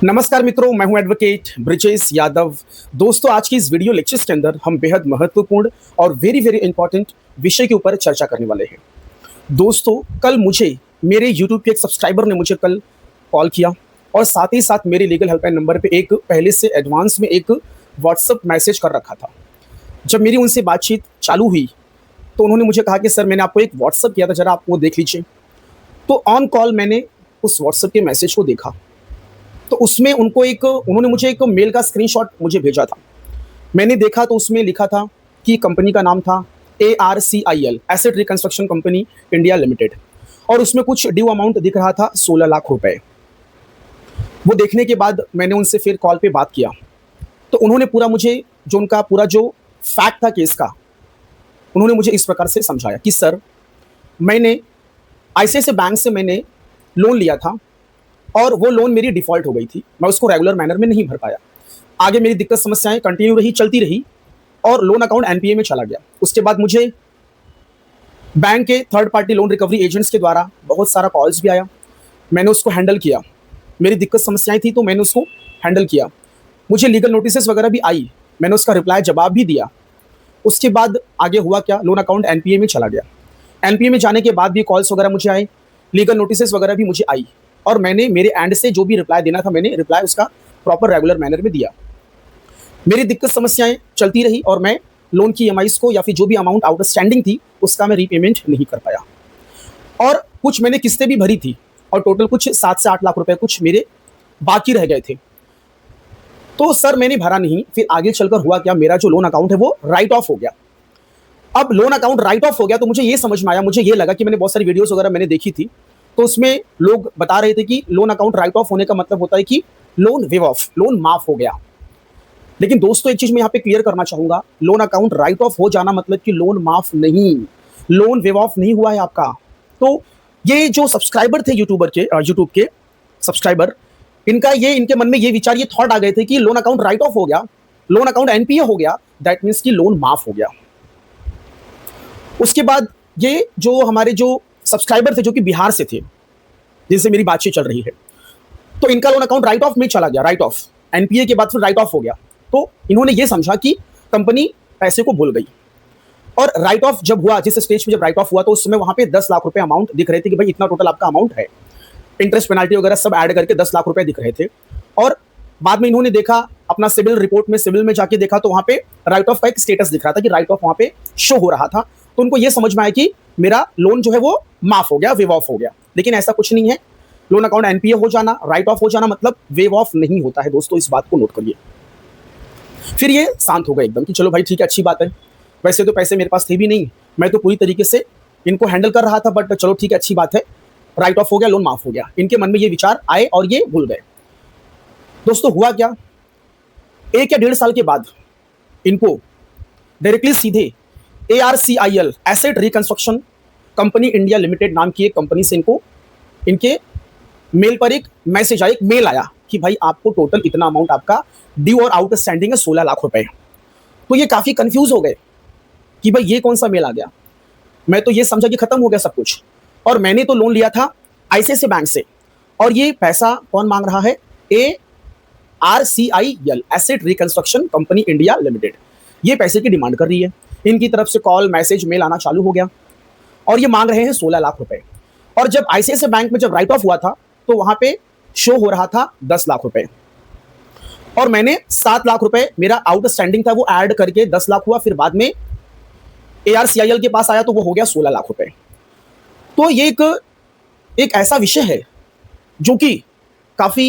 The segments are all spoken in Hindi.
नमस्कार मित्रों, मैं हूं एडवोकेट ब्रिजेश यादव। दोस्तों, आज की इस वीडियो लेक्चर्स के अंदर हम बेहद महत्वपूर्ण और वेरी वेरी इंपॉर्टेंट विषय के ऊपर चर्चा करने वाले हैं। दोस्तों, कल मुझे मेरे यूट्यूब के एक सब्सक्राइबर ने मुझे कल कॉल किया और साथ ही साथ मेरे लीगल हेल्पलाइन नंबर पे एक पहले से एडवांस में एक व्हाट्सअप मैसेज कर रखा था। जब मेरी उनसे बातचीत चालू हुई तो उन्होंने मुझे कहा कि सर, मैंने आपको एक व्हाट्सअप किया था, ज़रा आप वो देख लीजिए। तो ऑन कॉल मैंने उस व्हाट्सअप के मैसेज को देखा तो उसमें उन्होंने मुझे एक मेल का स्क्रीनशॉट मुझे भेजा था। मैंने देखा तो उसमें लिखा था कि कंपनी का नाम था ARCIL, asset reconstruction company India limited, और उसमें कुछ ड्यू अमाउंट दिख रहा था 16 लाख रुपए। वो देखने के बाद मैंने उनसे फिर कॉल पे बात किया तो उन्होंने उनका पूरा जो फैक्ट था केस का, उन्होंने मुझे इस प्रकार से समझाया कि सर, मैंने ICICI बैंक से मैंने लोन लिया था और वो लोन मेरी डिफ़ॉल्ट हो गई थी। मैं उसको रेगुलर मैनर में नहीं भर पाया। आगे मेरी दिक्कत समस्याएँ कंटिन्यू रही, चलती रही और लोन अकाउंट NPA में चला गया। उसके बाद मुझे बैंक के third party loan recovery agents के द्वारा बहुत सारा कॉल्स भी आया। मैंने उसको हैंडल किया। मेरी दिक्कत समस्याएँ थी तो मैंने उसको हैंडल किया। मुझे लीगल नोटिसेस वगैरह भी आई, मैंने उसका रिप्लाई जवाब भी दिया। उसके बाद आगे हुआ क्या, लोन अकाउंट NPA में चला गया। NPA में जाने के बाद भी कॉल्स वगैरह मुझे आए, लीगल नोटिसेस वगैरह भी मुझे आई और मैंने मेरे एंड से जो भी रिप्लाई देना था, मैंने रिप्लाई उसका प्रॉपर रेगुलर मैनर में दिया। मेरी दिक्कत समस्याएं चलती रही और मैं लोन की EMIs को या फिर जो भी अमाउंट आउटस्टैंडिंग थी उसका मैं रीपेमेंट नहीं कर पाया और कुछ मैंने किस्तें भी भरी थी और टोटल कुछ 7 से 8 लाख रुपए कुछ मेरे बाकी रह गए थे। तो सर, मैंने भरा नहीं। फिर आगे चलकर हुआ क्या, मेरा जो लोन अकाउंट है वो राइट ऑफ हो गया। अब लोन अकाउंट राइट ऑफ हो गया तो मुझे ये समझ में आया, मुझे ये लगा कि मैंने बहुत सारी वीडियोस वगैरह मैंने देखी थी तो उसमें लोग बता रहे थे कि लोन अकाउंट राइट ऑफ होने का मतलब होता है कि लोन वेव ऑफ, लोन माफ हो गया। लेकिन दोस्तों, एक चीज मैं यहाँ पे क्लियर करना चाहूंगा, लोन अकाउंट राइट ऑफ हो जाना मतलब कि लोन माफ नहीं, लोन वेव ऑफ नहीं हुआ है आपका। तो ये जो सब्सक्राइबर थे यूट्यूब के सब्सक्राइबर, इनके मन में ये विचार, ये थॉट आ गए थे कि लोन अकाउंट राइट ऑफ हो गया, लोन अकाउंट NPA हो गया, दैट मीन्स कि लोन माफ हो गया। उसके बाद ये जो हमारे जो सब्सक्राइबर थे जो कि बिहार से थे, जिनसे मेरी बातचीत चल रही है, तो इनका लोन अकाउंट राइट ऑफ में चला गया, राइट ऑफ, NPA के बाद फिर राइट ऑफ हो गया। तो इन्होंने ये समझा कि कंपनी पैसे को भूल गई और राइट ऑफ जब हुआ, जिस स्टेज पे जब राइट ऑफ हुआ तो उस समय वहां पे 10 लाख रुपए अमाउंट दिख रहे थे कि भाई इतना टोटल आपका अमाउंट है, इंटरेस्ट पेनाल्टी वगैरह सब ऐड करके 10 लाख रुपए दिख रहे थे। और बाद में इन्होंने देखा अपना सिविल रिपोर्ट में, सिविल में जाके देखा तो वहां पे राइट ऑफ का एक स्टेटस दिख रहा था कि राइट ऑफ वहां पे शो हो रहा था। तो उनको ये समझ में आया कि मेरा लोन जो है वो माफ हो गया, वेव ऑफ हो गया। लेकिन ऐसा कुछ नहीं है। लोन अकाउंट NPA हो जाना, राइट ऑफ हो जाना मतलब वेव ऑफ नहीं होता है दोस्तों, इस बात को नोट करिए। फिर ये शांत हो गए एकदम कि चलो भाई ठीक है, अच्छी बात है। वैसे तो पैसे मेरे पास थे भी नहीं, मैं तो पूरी तरीके से इनको हैंडल कर रहा था, बट चलो ठीक है, अच्छी बात है, राइट ऑफ हो गया, लोन माफ हो गया। इनके मन में ये विचार आए और ये भूल गए। दोस्तों, हुआ क्या, 1 या 1.5 साल के बाद इनको डायरेक्टली सीधे ARCIL, asset reconstruction company India limited नाम की एक कंपनी से इनके मेल पर एक मैसेज आया, एक मेल आया कि भाई आपको टोटल इतना अमाउंट आपका ड्यू और आउटस्टैंडिंग है, 16 लाख रुपए। तो ये काफी कंफ्यूज हो गए कि भाई ये कौन सा मेल आ गया। मैं तो ये समझा कि खत्म हो गया सब कुछ, और मैंने तो लोन लिया था ICICI बैंक से और ये पैसा कौन मांग रहा है, ARCIL, asset reconstruction company India limited, ये पैसे की डिमांड कर रही है। इनकी तरफ से कॉल, मैसेज, मेल आना चालू हो गया और ये मांग रहे हैं 16 लाख रुपए। और जब ICICI बैंक में जब राइट ऑफ हुआ था तो वहां पे शो हो रहा था 10 लाख रुपए और मैंने 7 लाख रुपए मेरा आउटस्टैंडिंग था वो ऐड करके 10 लाख हुआ। फिर बाद में ARCIL के पास आया तो वो हो गया 16 लाख रुपए। तो ये एक ऐसा विषय है जो कि काफी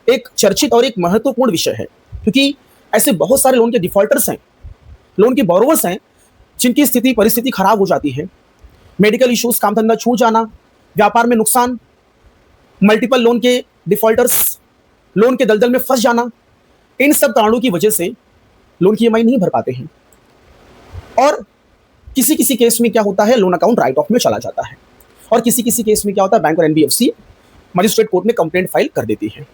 एक चर्चित और एक महत्वपूर्ण विषय है, क्योंकि ऐसे बहुत सारे लोन के डिफॉल्टर्स हैं, लोन के बोरोवर्स हैं जिनकी परिस्थिति खराब हो जाती है। मेडिकल इश्यूज, काम धंधा छूट जाना, व्यापार में नुकसान, मल्टीपल लोन के डिफॉल्टर्स लोन के दलदल में फंस जाना, इन सब कारणों की वजह से लोन की EMI नहीं भर पाते हैं और किसी किसी केस में क्या होता है, लोन अकाउंट राइट ऑफ में चला जाता है और किसी किसी केस में क्या होता है, बैंक और NBFC मजिस्ट्रेट कोर्ट में कंप्लेंट फाइल कर देती है।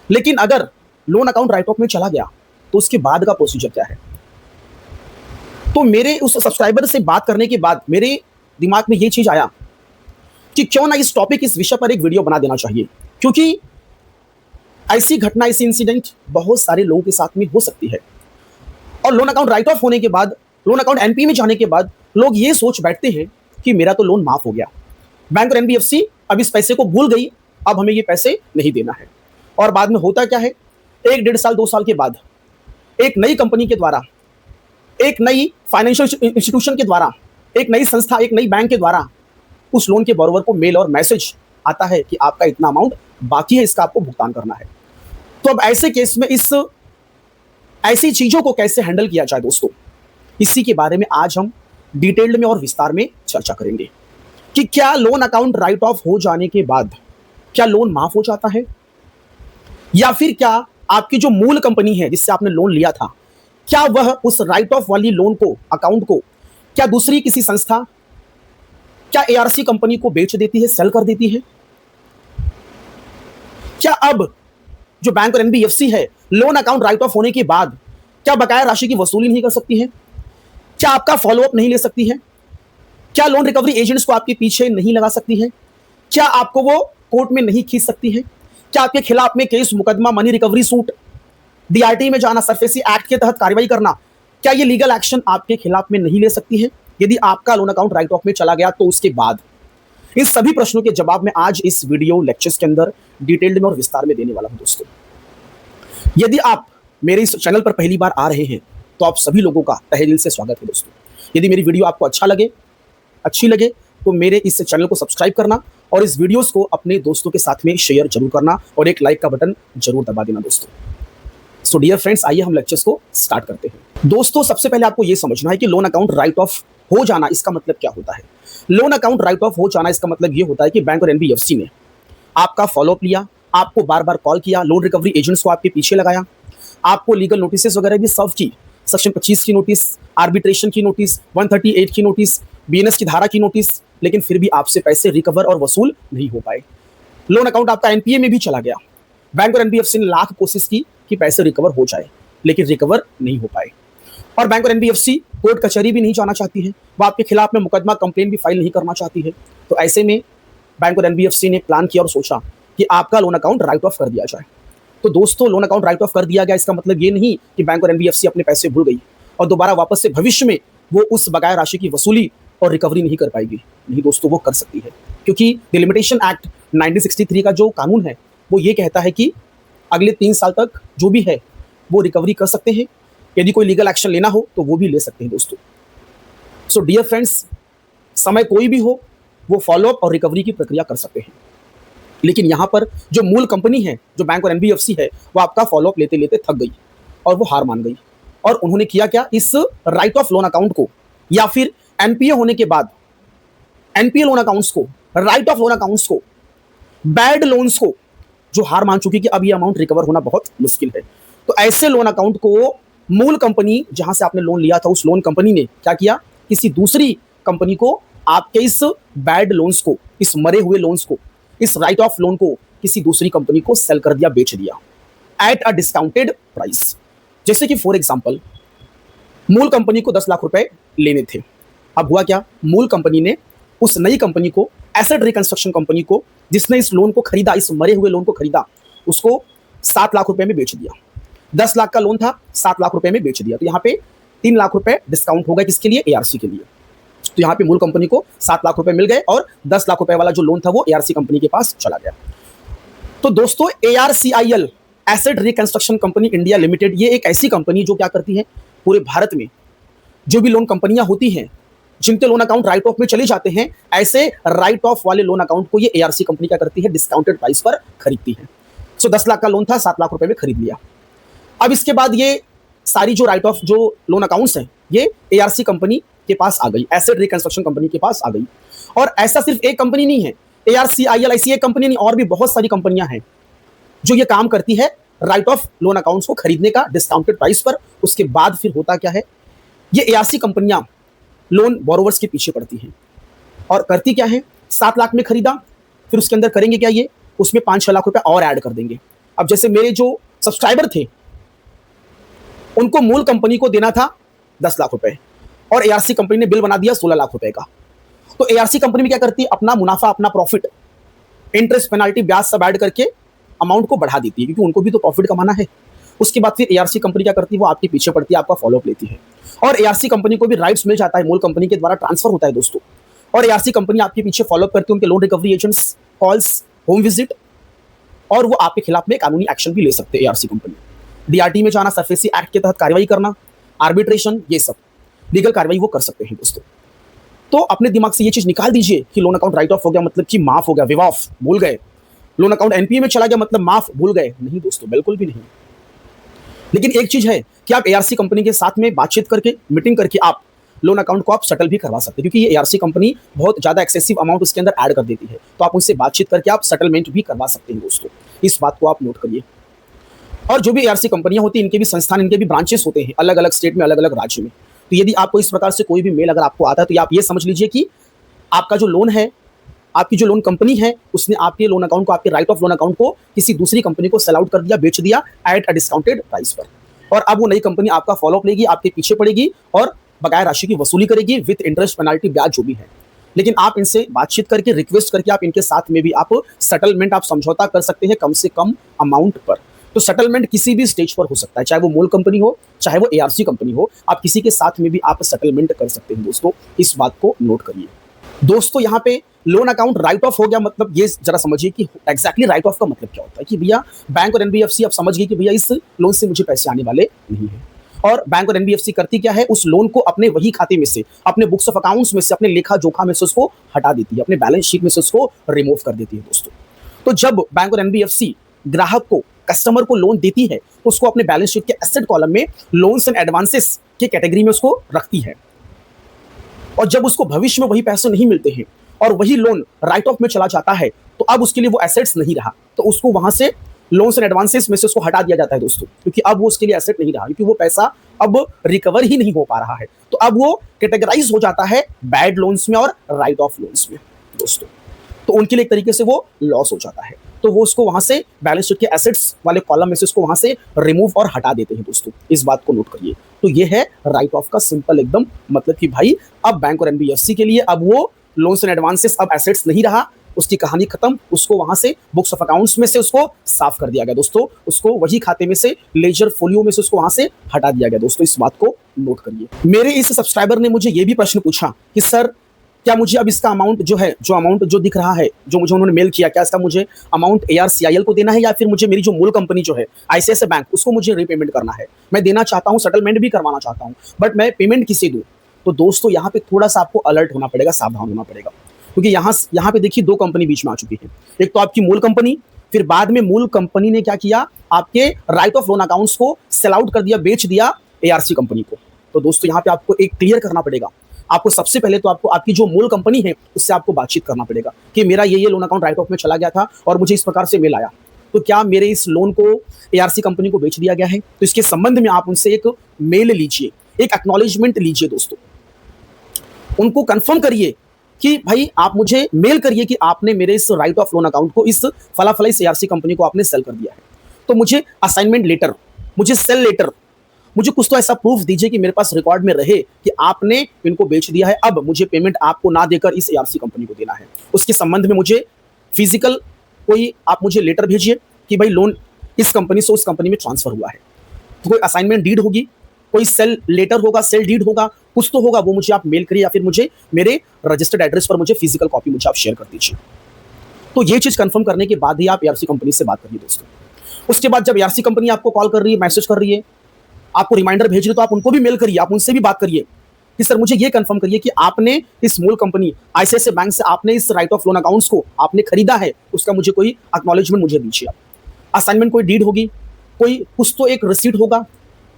लेकिन अगर लोन अकाउंट राइट ऑफ में चला गया तो उसके बाद का प्रोसीजर क्या है। तो मेरे उस सब्सक्राइबर से बात करने के बाद मेरे दिमाग में ये चीज आया कि क्यों ना इस विषय पर एक वीडियो बना देना चाहिए, क्योंकि ऐसी घटना, ऐसी इंसिडेंट बहुत सारे लोगों के साथ में हो सकती है। और लोन अकाउंट राइट ऑफ होने के बाद, लोन अकाउंट एनपीए में जाने के बाद लोग ये सोच बैठते हैं कि मेरा तो लोन माफ हो गया, बैंक और एनबीएफसी अब इस पैसे को भूल गई, अब हमें ये पैसे नहीं देना है। और बाद में होता क्या है, 1-1.5 साल 2 साल के बाद एक नई कंपनी के द्वारा, एक नई फाइनेंशियल इंस्टीट्यूशन के द्वारा, एक नई संस्था, एक नई बैंक के द्वारा उस लोन के बोरोवर को मेल और मैसेज आता है कि आपका इतना अमाउंट बाकी है, इसका आपको भुगतान करना है। तो अब ऐसे केस में ऐसी चीजों को कैसे हैंडल किया जाए दोस्तों, इसी के बारे में आज हम डिटेल्ड में और विस्तार में चर्चा करेंगे कि क्या लोन अकाउंट राइट ऑफ हो जाने के बाद क्या लोन माफ हो जाता है, या फिर क्या आपकी जो मूल कंपनी है जिससे आपने लोन लिया था, क्या वह उस राइट ऑफ वाली लोन को, अकाउंट को, क्या दूसरी किसी संस्था, क्या एआरसी कंपनी को बेच देती है, सेल कर देती है? क्या अब जो बैंक और एनबीएफसी है, लोन अकाउंट राइट ऑफ होने के बाद क्या बकाया राशि की वसूली नहीं कर सकती है? क्या आपका फॉलोअप नहीं ले सकती है? क्या लोन रिकवरी एजेंट्स को आपके पीछे नहीं लगा सकती है? क्या आपको वो कोर्ट में नहीं खींच सकती है? क्या आपके खिलाफ में केस, मुकदमा, मनी रिकवरी सूट, डीआरटी में जाना, सरफेसी एक्ट के तहत कार्रवाई करना, क्या ये लीगल एक्शन आपके खिलाफ में नहीं ले सकती है? यदि आपका लोन अकाउंट राइट ऑफ में चला गया तो उसके बाद इन सभी प्रश्नों के जवाब मैं आज इस वीडियो लेक्चर्स के अंदर डिटेल्ड में और विस्तार में देने वाला हूं दोस्तों। यदि आप मेरे इस चैनल पर पहली बार आ रहे हैं तो आप सभी लोगों का तहे दिल से स्वागत है दोस्तों। यदि मेरी वीडियो आपको अच्छी लगे तो मेरे इस चैनल को सब्सक्राइब करना और इस वीडियोस को अपने दोस्तों के साथ में शेयर जरूर करना और एक लाइक का बटन जरूर दबा देना दोस्तों। सो डियर फ्रेंड्स, आइए हम लेक्चर्स को स्टार्ट करते हैं। दोस्तों, सबसे पहले आपको यह समझना है कि लोन अकाउंट राइट ऑफ हो जाना इसका मतलब क्या होता है। लोन अकाउंट राइट ऑफ हो जाना इसका मतलब यह होता है कि बैंक और एनबीएफसी ने आपका फॉलोअप लिया, आपको बार बार कॉल किया, लोन रिकवरी एजेंट्स को आपके पीछे लगाया, आपको लीगल नोटिस वगैरह भी सर्व की, सेक्शन 25 की नोटिस, आर्बिट्रेशन की नोटिस, 138 की नोटिस, बीएनएस की धारा की नोटिस, लेकिन फिर भी आपसे पैसे रिकवर और वसूल नहीं हो पाए। लोन अकाउंट आपका एनपीए में भी चला गया। बैंक और एनबीएफसी ने लाख कोशिश की कि पैसे रिकवर हो जाए, लेकिन रिकवर नहीं हो पाए। और बैंक और एनबीएफसी कोर्ट कचहरी भी नहीं जाना चाहती है, वो आपके खिलाफ में मुकदमा, कंप्लेन भी फाइल नहीं करना चाहती है। तो ऐसे में बैंक और एनबीएफसी ने प्लान किया और सोचा कि आपका लोन अकाउंट राइट ऑफ कर दिया जाए। तो दोस्तों, लोन अकाउंट राइट ऑफ कर दिया गया इसका मतलब ये नहीं कि बैंक और एनबीएफसी अपने पैसे भूल गई और दोबारा वापस से भविष्य में वो उस बकाया राशि की वसूली और रिकवरी नहीं कर पाएगी। नहीं दोस्तों, वो कर सकती है, क्योंकि डिलिमिटेशन एक्ट 1963 का जो कानून है वो ये कहता है कि अगले 3 साल तक जो भी है वो रिकवरी कर सकते हैं। यदि कोई लीगल एक्शन लेना हो तो वो भी ले सकते हैं दोस्तों। सो डियर फ्रेंड्स, समय कोई भी हो वो फॉलोअप और रिकवरी की प्रक्रिया कर सकते हैं, लेकिन यहाँ पर जो मूल कंपनी है, जो बैंक और एनबीएफसी है, वो आपका फॉलोअप लेते लेते थक गई और वो हार मान गई। और उन्होंने किया क्या, इस राइट ऑफ लोन अकाउंट को या फिर एनपीए होने के बाद एनपीए लोन अकाउंट्स को, राइट ऑफ लोन अकाउंट्स को, बैड लोन्स को, जो हार मान चुकी कि अब ये अमाउंट रिकवर होना बहुत मुश्किल है, तो ऐसे लोन अकाउंट को मूल कंपनी जहां से आपने लोन लिया था उस लोन कंपनी ने क्या किया, किसी दूसरी कंपनी को आपके इस बैड लोन्स को, इस मरे हुए लोन्स को, इस राइट ऑफ लोन को किसी दूसरी कंपनी को सेल कर दिया, बेच दिया एट अ डिस्काउंटेड प्राइस। जैसे कि फॉर एग्जांपल, मूल कंपनी को 10 लाख रुपए लेने थे। अब हुआ क्या, मूल कंपनी ने उस नई कंपनी को, एसेट रिकंस्ट्रक्शन कंपनी को, जिसने इस लोन को खरीदा, इस मरे हुए लोन को खरीदा, उसको 7 लाख रुपए में बेच दिया। 10 लाख का लोन था, 7 लाख रुपए में बेच दिया। तो यहाँ पे 3 लाख रुपए डिस्काउंट हो गया, किसके लिए, एआरसी के लिए। तो यहाँ पे मूल कंपनी को 7 लाख रुपए मिल गए और 10 लाख रुपए वाला जो लोन था वो एआरसी कंपनी के पास चला गया। तो दोस्तों, ARCIL, asset reconstruction company India limited, ये एक ऐसी कंपनी जो क्या करती है, पूरे भारत में जो भी लोन कंपनियां होती हैं जिनके लोन अकाउंट राइट ऑफ में चले जाते हैं, ऐसे राइट ऑफ वाले लोन अकाउंट को ये एआरसी कंपनी क्या करती है, डिस्काउंटेड प्राइस पर खरीदती है। सो 10 लाख का लोन था, 7 लाख रुपए में खरीद लिया। अब इसके बाद ये सारी जो राइट ऑफ जो लोन अकाउंट्स हैं ये एआरसी कंपनी के पास आ गई, एसेट रिकंस्ट्रक्शन कंपनी के पास आ गई। और ऐसा सिर्फ एक कंपनी नहीं है, एआरसीआईएल ऐसी एक कंपनी नहीं, और भी बहुत सारी कंपनियां हैं जो ये काम करती है राइट ऑफ लोन अकाउंट्स को खरीदने का डिस्काउंटेड प्राइस पर। उसके बाद फिर होता क्या है, ये एआरसी कंपनियां लोन बोरोवर्स के पीछे पड़ती हैं और करती क्या है, 7 लाख में खरीदा, फिर उसके अंदर करेंगे क्या, ये उसमें 5-6 लाख रुपए और ऐड कर देंगे। अब जैसे मेरे जो सब्सक्राइबर थे उनको मूल कंपनी को देना था 10 लाख रुपए और एआरसी कंपनी ने बिल बना दिया 16 लाख रुपए का। तो एआरसी कंपनी में क्या करती है, अपना मुनाफा, अपना प्रॉफिट, इंटरेस्ट, पेनाल्टी, ब्याज सब ऐड करके अमाउंट को बढ़ा देती है, क्योंकि उनको भी तो प्रॉफिट कमाना है। उसके बाद फिर एआरसी कंपनी क्या करती है, वो आपके पीछे पड़ती है, आपका फॉलोअप लेती है, और एआरसी कंपनी को भी राइट्स मिल जाता है, मूल कंपनी के द्वारा ट्रांसफर होता है दोस्तों। और एआरसी कंपनी आपके पीछे फॉलोअप करती है, उनके loan recovery agents, calls, home visit, और वो आपके खिलाफ में कानूनी एक्शन भी ले सकते हैं एआरसी कंपनी। डीआरटी में जाना, सरफेसी एक्ट के तहत कार्रवाई करना, आर्बिट्रेशन, ये सब लीगल कार्रवाई वो कर सकते हैं दोस्तों। तो अपने दिमाग से ये चीज निकाल दीजिए कि लोन अकाउंट राइट ऑफ हो गया मतलब कि माफ हो गया, विव ऑफ, भूल गए। लोन अकाउंट एनपीए में चला गया मतलब माफ, भूल गए, नहीं दोस्तों, बिल्कुल भी नहीं। लेकिन एक चीज है कि आप एआरसी कंपनी के साथ में बातचीत करके, मीटिंग करके आप लोन अकाउंट को आप सेटल भी करवा सकते हैं, क्योंकि ये एआरसी कंपनी बहुत ज्यादा एक्सेसिव अमाउंट उसके अंदर ऐड कर देती है, तो आप उनसे बातचीत करके आप सेटलमेंट भी करवा सकते हैं दोस्तों। इस बात को आप नोट करिए। और जो भी एआरसी कंपनियां होती हैं, इनके भी संस्थान, इनके भी ब्रांचेस होते हैं अलग अलग स्टेट में, अलग अलग राज्य में। तो यदि आपको इस प्रकार से कोई भी मेल अगर आपको आता है, तो आप ये समझ लीजिए कि आपका जो लोन है, आपकी जो लोन कंपनी है, उसने आपके लोन अकाउंट को, आपके राइट ऑफ लोन अकाउंट को किसी दूसरी कंपनी को सेल आउट कर दिया, बेच दिया एट अ डिस्काउंटेड प्राइस पर। और अब वो नई कंपनी आपका फॉलोअप लेगी, आपके पीछे पड़ेगी और बकाया राशि की वसूली करेगी विद इंटरेस्ट, पेनाल्टी, ब्याज जो भी है। लेकिन आप इनसे बातचीत करके, रिक्वेस्ट करके आप इनके साथ में भी आप सेटलमेंट, आप समझौता कर सकते हैं कम से कम अमाउंट पर। तो सेटलमेंट किसी भी स्टेज पर हो सकता है, चाहे वो मूल कंपनी हो, चाहे वो एआरसी कंपनी हो, आप किसी के साथ में भी आप सेटलमेंट कर सकते हैं दोस्तों। इस बात को नोट करिए दोस्तों। यहाँ पे लोन अकाउंट राइट ऑफ हो गया मतलब ये जरा समझिए कि एग्जैक्टली राइट ऑफ का मतलब क्या होता है। कि भैया बैंक और एनबीएफसी अब समझ गई कि भैया इस लोन से मुझे पैसे आने वाले नहीं है, और बैंक और एनबीएफसी करती क्या है, उस लोन को अपने वही खाते में से, अपने बुक्स ऑफ अकाउंट्स में से, अपने लेखा जोखा में से उसको हटा देती है, अपने बैलेंस शीट में से उसको रिमूव कर देती है दोस्तों। तो जब बैंक और एनबीएफसी ग्राहक को, कस्टमर को लोन देती है, तो उसको अपने बैलेंस शीट के एसेट कॉलम में लोन्स एंड एडवांसेस के कैटेगरी में उसको रखती है। और जब उसको भविष्य में वही पैसे नहीं मिलते हैं और वही लोन राइट ऑफ में चला जाता है, तो अब उसके लिए वो एसेट्स नहीं रहा, तो उसको वहां से लोन्स एंड एडवांसेस में से उसको हटा दिया जाता है दोस्तों, क्योंकि अब वो उसके लिए एसेट नहीं रहा, क्योंकि वो पैसा अब रिकवर ही नहीं हो पा रहा है। तो अब वो कैटेगराइज हो जाता है बैड लोन्स में और राइट ऑफ लोन्स में दोस्तों। तो उनके लिए एक तरीके से वो लॉस हो जाता है, तो वो उसको वहां से बैलेंस शीट के एसेट्स वाले कॉलम में से उसको वहां से रिमूव और हटा देते हैं दोस्तों। इस बात को नोट करिए। तो ये है राइट ऑफ का सिंपल एकदम मतलब कि भाई अब बैंक और एनबीएफसी के लिए अब वो लोन्स एंड एडवांसेस अब एसेट्स नहीं रहा, उसकी कहानी खत्म, उसको वहां से बुक्स ऑफ अकाउंट्स में से उसको साफ कर दिया गया दोस्तों, उसको वही खाते में से, लेजर फोलियो में से उसको वहां से हटा दिया गया दोस्तों। इस बात को नोट करिए। मेरे इस सब्सक्राइबर ने मुझे ये भी प्रश्न पूछा कि सर क्या मुझे अब इसका अमाउंट जो है, जो अमाउंट जो दिख रहा है, जो मुझे उन्होंने मेल किया, क्या इसका मुझे अमाउंट एआरसीआईएल को देना है या फिर मुझे मेरी जो मूल कंपनी जो है आईसीआईसीआई बैंक, उसको मुझे रीपेमेंट करना है। मैं देना चाहता हूं, सेटलमेंट भी करवाना चाहता हूं, बट मैं पेमेंट किसे दूं? तो दोस्तों यहाँ पे थोड़ा सा आपको अलर्ट होना पड़ेगा, सावधान होना पड़ेगा, क्योंकि यहाँ पे देखिए दो कंपनी बीच में आ चुकी है। एक तो आपकी मूल कंपनी, फिर बाद में मूल कंपनी ने क्या किया, आपके राइट ऑफ लोन अकाउंट्स को सेल आउट कर दिया, बेच दिया एआरसी कंपनी को। तो दोस्तों यहाँ पे आपको एक क्लियर करना पड़ेगा। आपको सबसे पहले तो आपको आपकी जो मूल कंपनी है उससे आपको बातचीत करना पड़ेगा कि मेरा ये लोन अकाउंट राइट ऑफ में चला गया था और मुझे इस प्रकार से मेल आया, तो क्या मेरे इस लोन को एआरसी कंपनी को बेच दिया गया है? तो इसके संबंध में आप उनसे एक मेल लीजिए, एक एक्नॉलेजमेंट लीजिए दोस्तों। उनको कंफर्म करिए कि भाई आप मुझे मेल करिए कि आपने मेरे इस राइट ऑफ लोन अकाउंट को इस फला इस एआरसी कंपनी को आपने सेल कर दिया है। तो मुझे असाइनमेंट लेटर, मुझे सेल लेटर, मुझे कुछ तो ऐसा प्रूफ दीजिए कि मेरे पास रिकॉर्ड में रहे कि आपने इनको बेच दिया है, अब मुझे पेमेंट आपको ना देकर इस एआरसी कंपनी को देना है। उसके संबंध में मुझे फिजिकल कोई आप मुझे लेटर भेजिए कि भाई लोन इस कंपनी से उस कंपनी में ट्रांसफर हुआ है। तो कोई असाइनमेंट डीड होगी, कोई सेल लेटर होगा, सेल डीड होगा, कुछ तो होगा, वो मुझे आप मेल करिए या फिर मुझे मेरे रजिस्टर्ड एड्रेस पर मुझे फिजिकल कॉपी मुझे आप शेयर कर दीजिए। तो ये चीज कंफर्म करने के बाद ही आप एआरसी कंपनी से बात करिए दोस्तों। उसके बाद जब एआरसी कंपनी आपको कॉल कर रही है, मैसेज कर रही है, आपको रिमाइंडर भेज रही है, तो आप उनको भी मेल करिए, आप उनसे भी बात करिए कि सर मुझे ये कंफर्म करिए कि आपने इस मूल कंपनी आईसीआईसीआई बैंक से आपने इस राइट ऑफ लोन अकाउंट्स को आपने खरीदा है, उसका मुझे कोई एक्नॉलेजमेंट मुझे दीजिए। आप असाइनमेंट कोई डीड होगी, कोई कुछ तो एक रिसीट होगा,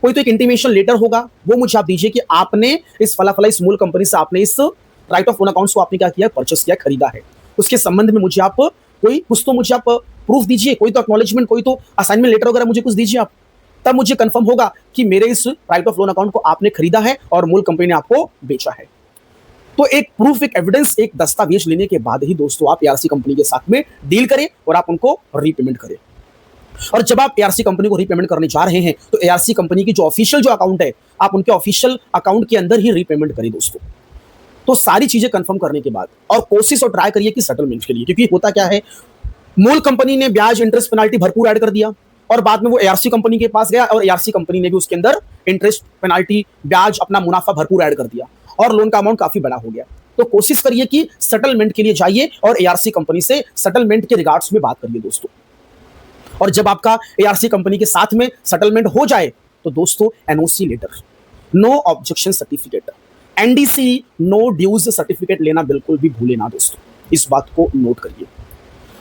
कोई तो एक इंटीमेशन लेटर होगा, वो मुझे आप दीजिए कि आपने इस फला इस मूल कंपनी से आपने इस राइट ऑफ लोन अकाउंट्स को आपने क्या किया, परचेस किया, खरीदा है। उसके संबंध में मुझे आप कोई कुछ तो मुझे आप प्रूफ दीजिए, कोई तो एक्नॉलेजमेंट, कोई तो असाइनमेंट लेटर वगैरह मुझे कुछ दीजिए आप, तब मुझे कंफर्म होगा कि मेरे इस राइट ऑफ लोन अकाउंट को आपने खरीदा है और मूल कंपनी ने आपको बेचा है। तो एक प्रूफ, एक एविडेंस, एक दस्तावेज लेने के बाद ही दोस्तों आप एआरसी कंपनी के साथ में डील करें और आप उनको रीपेमेंट करें। और जब आप एआरसी कंपनी को रीपेमेंट करने जा रहे हैं तो एआरसी कंपनी की जो ऑफिशियल जो अकाउंट है, आप उनके ऑफिशियल अकाउंट के अंदर ही रीपेमेंट करें दोस्तों। तो सारी चीजें कंफर्म करने के बाद और कोशिश और ट्राई करिए कि सेटलमेंट के लिए, क्योंकि होता क्या है, मूल कंपनी ने ब्याज इंटरेस्ट पेनाल्टी भरपूर ऐड कर दिया और बाद में वो एआरसी कंपनी के पास गया और एआरसी कंपनी ने भी उसके अंदर इंटरेस्ट पेनाल्टी ब्याज अपना मुनाफा भरपूर ऐड कर दिया और लोन का अमाउंट काफी बड़ा हो गया। तो कोशिश करिए कि सेटलमेंट के लिए जाइए और एआरसी कंपनी से सेटलमेंट के रिगार्ड्स में बात करिए दोस्तों। और जब आपका एआरसी कंपनी के साथ में सेटलमेंट हो जाए तो दोस्तों NOC letter, no objection certificate, NDC, no dues certificate लेना बिल्कुल भी भूले ना दोस्तों, इस बात को नोट करिए।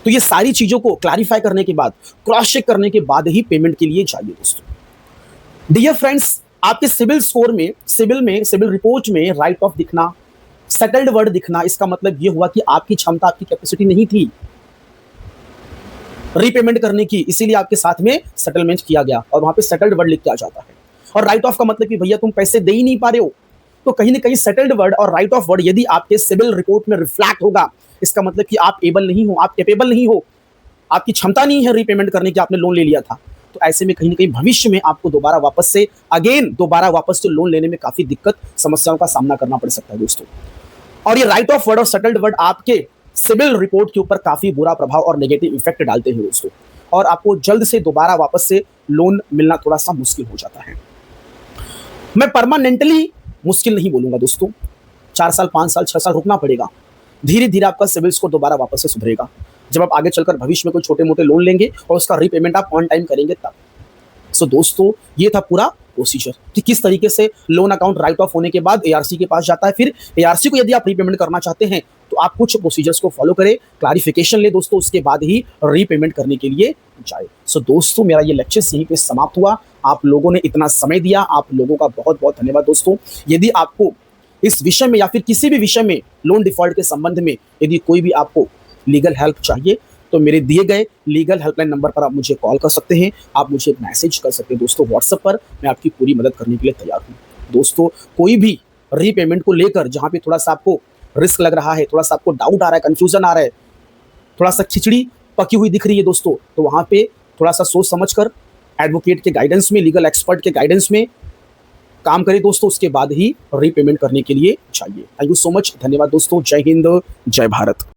तो ये सारी चीजों को क्लैरिफाई करने के बाद, क्रॉस चेक करने के बाद ही पेमेंट के लिए जाइए दोस्तों। डियर फ्रेंड्स, आपके सिविल स्कोर में, सिविल रिपोर्ट में राइट ऑफ दिखना, सेटल्ड वर्ड दिखना, इसका मतलब यह हुआ कि आपकी क्षमता, आपकी कैपेसिटी नहीं थी रीपेमेंट करने की, इसीलिए आपके साथ में सेटलमेंट किया गया और वहां पे सेटल्ड वर्ड लिख के आ जाता है। और राइट ऑफ का मतलब कि भैया तुम पैसे दे ही नहीं पा रहे हो, तो कहीं ना कहीं सेटल्ड वर्ड और राइट ऑफ वर्ड यदि आपके सिविल रिपोर्ट में रिफ्लैक्ट होगा, इसका मतलब कि आप एबल नहीं हो, आप कैपेबल नहीं हो, आपकी क्षमता नहीं है रीपेमेंट करने की, आपने लोन ले लिया था, तो ऐसे में कहीं ना कहीं भविष्य में आपको दोबारा वापस से लोन लेने में काफी दिक्कत, समस्याओं का सामना करना पड़ सकता है दोस्तों। और ये राइट ऑफ वर्ड और सेटल्ड वर्ड आपके सिविल रिपोर्ट के ऊपर काफी बुरा प्रभाव और नेगेटिव इफेक्ट डालते हैं दोस्तों, और आपको जल्द से दोबारा वापस से लोन मिलना थोड़ा सा मुश्किल हो जाता है। मैं परमानेंटली मुश्किल नहीं बोलूंगा दोस्तों, 4 साल 5 साल 6 साल रुकना पड़ेगा, धीरे धीरे आपका सिविल स्कोर दोबारा वापस से सुधरेगा जब आप आगे चलकर भविष्य में कोई छोटे मोटे लोन लेंगे और उसका रीपेमेंट आप ऑन टाइम करेंगे तब। सो दोस्तों, ये था पूरा प्रोसीजर कि किस तरीके से लोन अकाउंट राइट ऑफ होने के बाद एआरसी के पास जाता है। फिर एआरसी को यदि आप रीपेमेंट करना चाहते हैं तो आप कुछ प्रोसीजर्स को फॉलो करें, क्लैरिफिकेशन ले दोस्तों, उसके बाद ही रीपेमेंट करने के लिए जाए। सो दोस्तों, मेरा ये लेक्चर यहीं पे समाप्त हुआ। आप लोगों ने इतना समय दिया, आप लोगों का बहुत बहुत धन्यवाद दोस्तों। यदि आपको इस विषय में या फिर किसी भी विषय में लोन डिफॉल्ट के संबंध में यदि कोई भी आपको लीगल हेल्प चाहिए तो मेरे दिए गए लीगल हेल्पलाइन नंबर पर आप मुझे कॉल कर सकते हैं, आप मुझे मैसेज कर सकते हैं दोस्तों व्हाट्सएप पर, मैं आपकी पूरी मदद करने के लिए तैयार हूँ दोस्तों। कोई भी रीपेमेंट को लेकर जहाँ पे थोड़ा सा आपको रिस्क लग रहा है, थोड़ा सा आपको डाउट आ रहा है, कंफ्यूजन आ रहा है, थोड़ा सा खिचड़ी पकी हुई दिख रही है दोस्तों, तो वहाँ पे थोड़ा सा सोच समझ कर एडवोकेट के गाइडेंस में, लीगल एक्सपर्ट के गाइडेंस में काम करें दोस्तों, उसके बाद ही रीपेमेंट करने के लिए चाहिए। थैंक यू सो मच, धन्यवाद दोस्तों। जय हिंद, जय भारत।